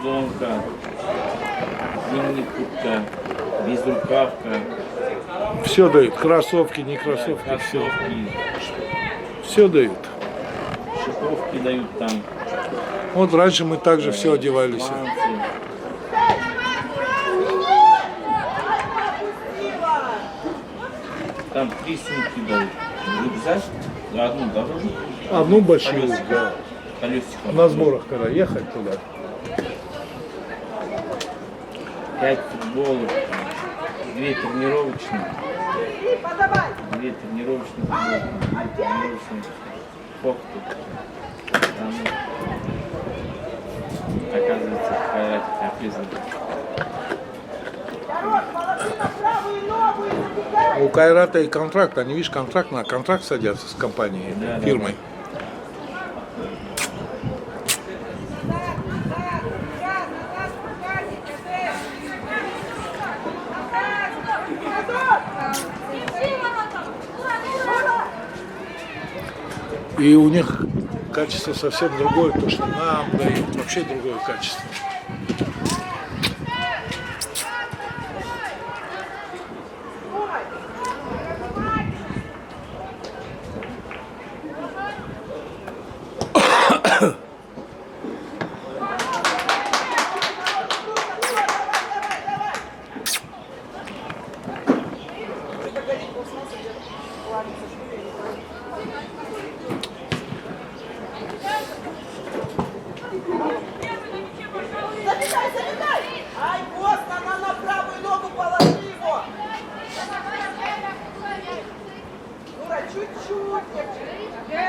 футболка, зимняя куртка, безрукавка. Все дают. Кроссовки, не кроссовки, все. Кроссовки, Все дают. шиповки дают там. Вот раньше мы также все одевались. Шланцы. Там 3 сумки дают. Рюкзак, одну дорожку. Одну большую, да. Колесико. На сборах, когда ехать туда. 5 футболок, 2 тренировочные. 2 тренировочные футболки, 2 тренировочные кофты. Там, оказывается, в Хайрате написано. У Кайрата и контракт, они, видишь, контракт на контракт садятся с компанией, Да, фирмой. И у них качество совсем другое, то, что нам дают, вообще другое качество. Ай, босс, она на правую ногу положи его! Нура, чуть-чуть, девчонка.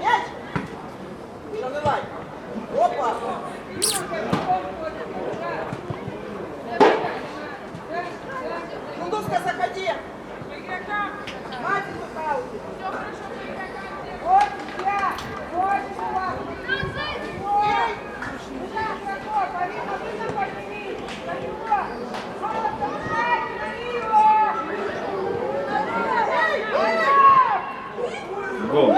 Мяч! Занывай. Опа! Кундуска, заходи! Мать в паузе! Вот я! Вот сюда! Гол.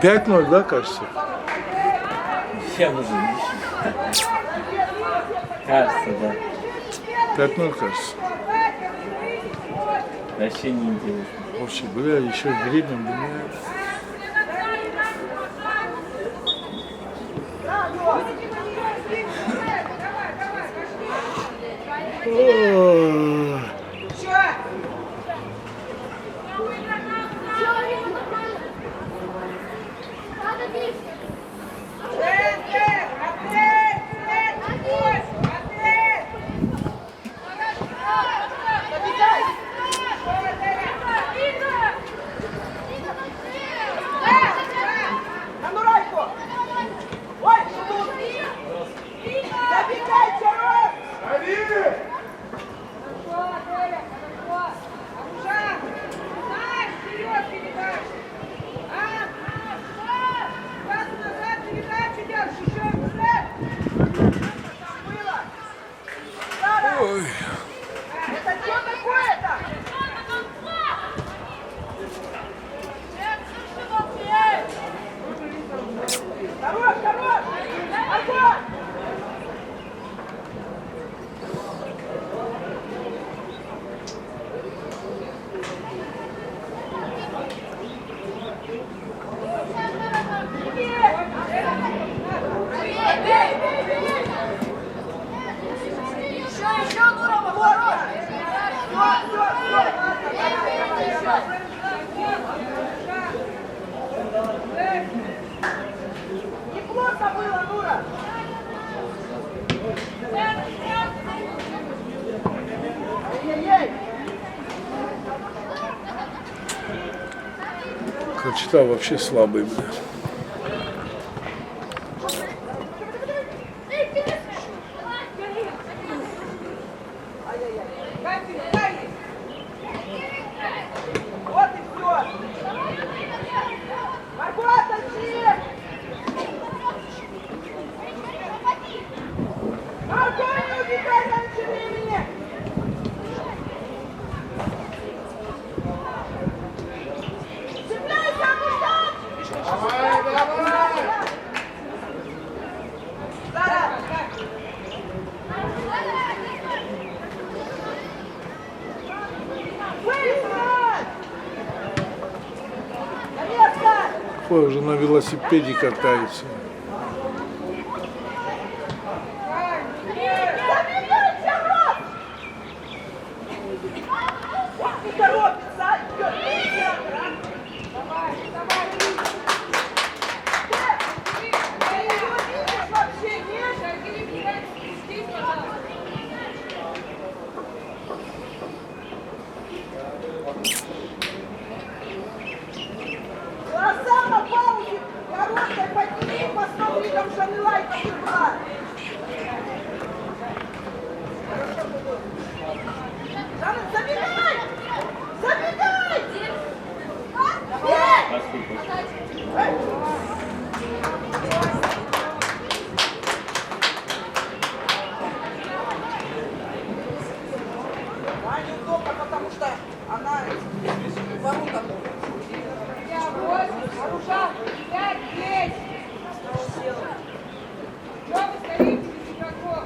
Пять 0, да, кажется? Сейчас уже не кажется, да. 5-0, кажется. Вообще не интересно. Вообще, бля, еще гребнем, бля. Ой. Это что такое-то? Хорош, хорош! Огонь! Еще, Нура, поворот! Неплохо было, Нура! Ай-яй-яй! Качета вообще слабый, бля. Вот и все! Марго, тащи! Марго, убегай раньше времени! Цепляйся, Мустав! Давай, давай! Зара! Выиграть! Наконец-то! Ой, уже на велосипеде катается. Забегайте, Рот! Он не торопится, идет вперед! Давай, давай! Ты его видишь вообще, нет? Глаза на паузе! Короткой подними, посмотри, там Шанилай пошла! Забегай! Забегай! А неудобно, потому что она ворота. Маруша, 5, 10. Что вы стоите без игроков?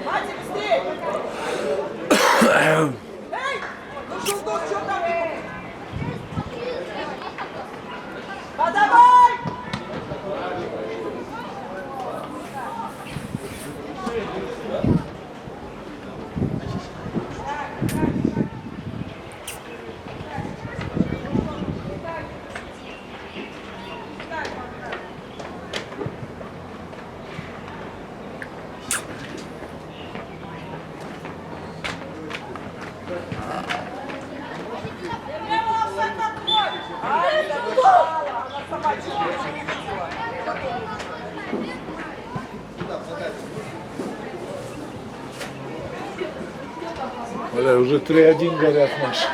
Мать, быстрее! Эй! Ну что там? Подавай! Ай, забежала! Она сама чего не видела. Бля, уже 3-1 горят наши.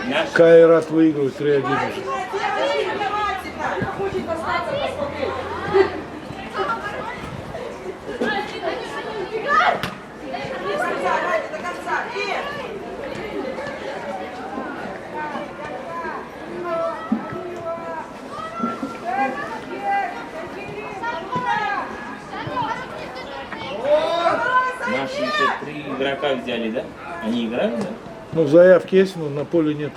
Наш? Кайрат выигрывает 3-1 уже. Хочет остаться посмотреть. До конца, Ради, до конца. И... Наши еще 3 игрока взяли, да? Они играют, да? Ну, заявки есть, но на поле нет.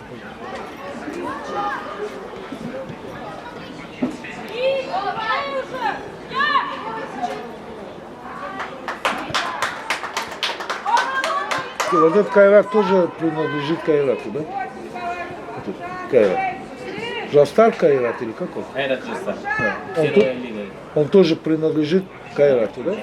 Вот этот Кайрат тоже принадлежит Кайрату, да? Этот Кайрат. Жастар Кайрат или как он? Хайрат Жастар. Он, Первая лига. он тоже принадлежит Кайрату, да?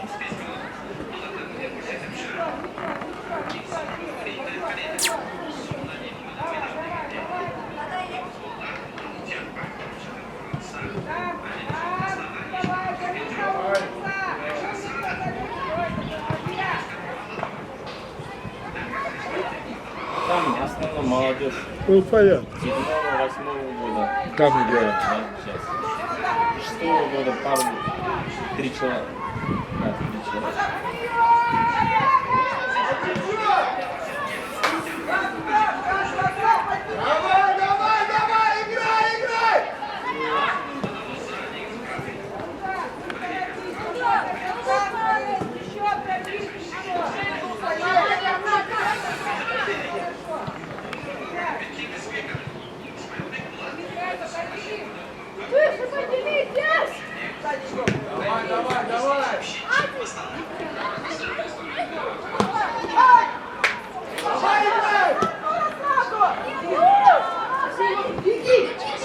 Там в основном молодежь Ну, понятно. 7-8 года. Там играют. Да, сейчас. 6-го года пару, 3 человека. Да, 3 человека. Давай, давай, давай, играй, играй! Выше поднимитесь! Давай, давай, давай! Давай, играй!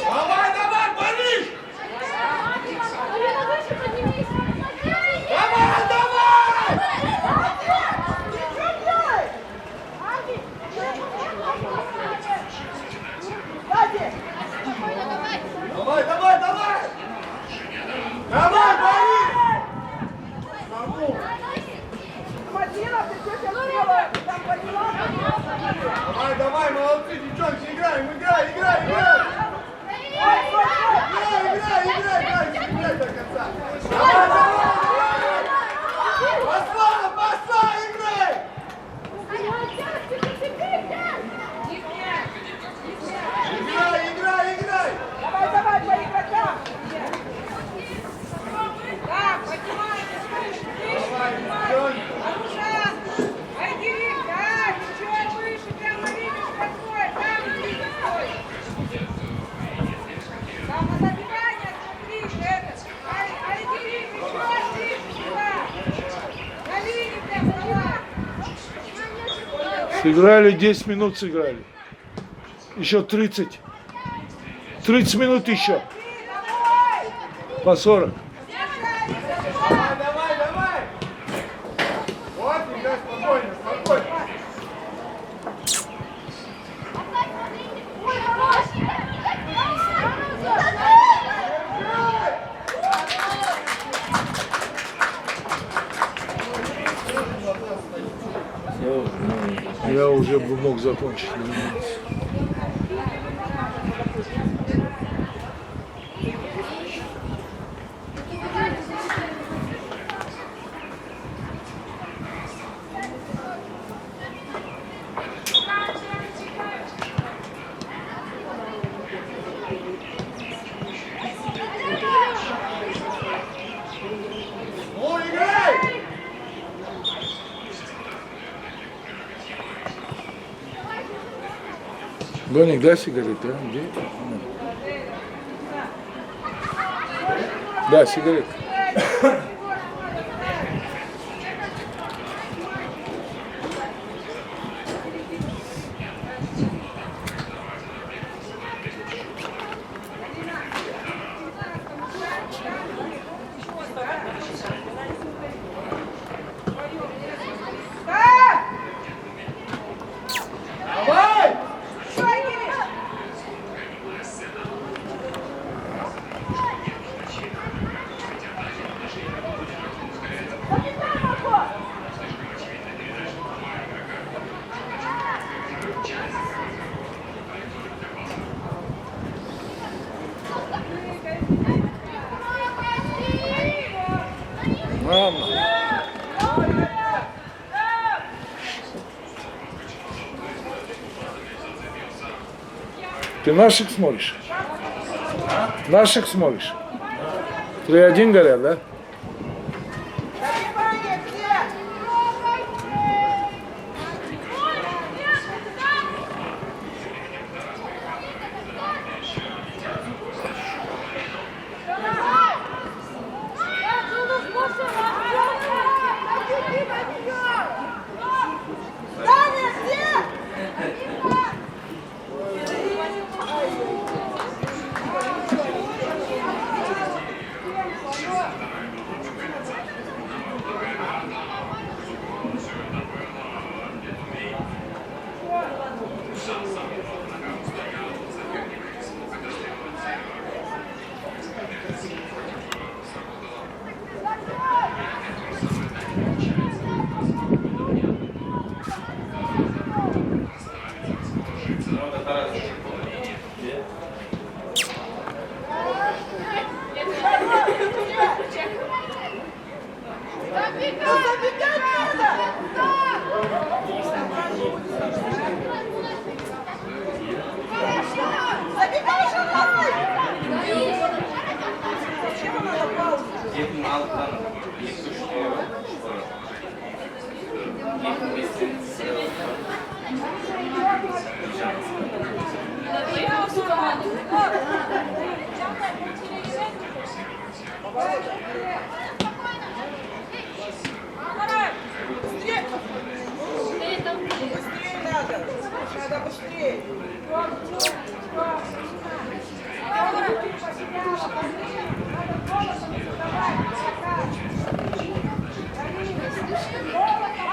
Давай, давай, Борис! Выше поднимись! Давай, давай! Давай, давай, давай! Давай, Борис! Мадина, ты что сейчас делаешь? Там поняла? Давай, давай, молодцы, девчонки, играем, Сыграли 10 минут, сыграли. Еще 30. 30 минут еще. По 40. Давай, давай, давай! Вот, играй спокойно, спокойно. Я уже бы мог закончить. Ну, играй! Доник, дай сигареты, а? Где? Да, сигареты. Давай! Мама. Ты наших смотришь? Наших смотришь? 3-1 говорят, да? Внимание, все! Даня, где? Забегать надо! Забегай же давай! Зачем она на паузу? Gegen Altan, gegen Gestör. Gegen Wissens. Быстрее надо! Надо быстрее!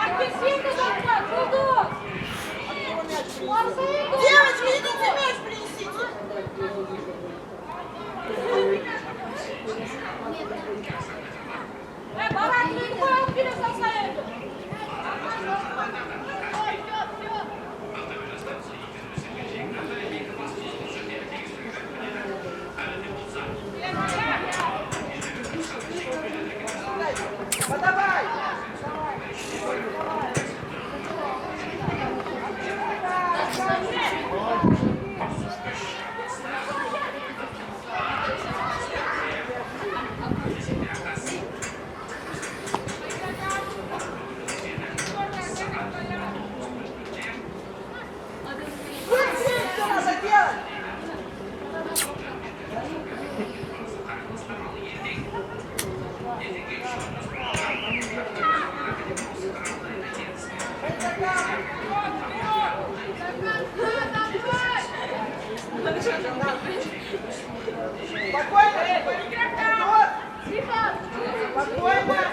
Апельсин, Спокойно. Тихо! Спокойно.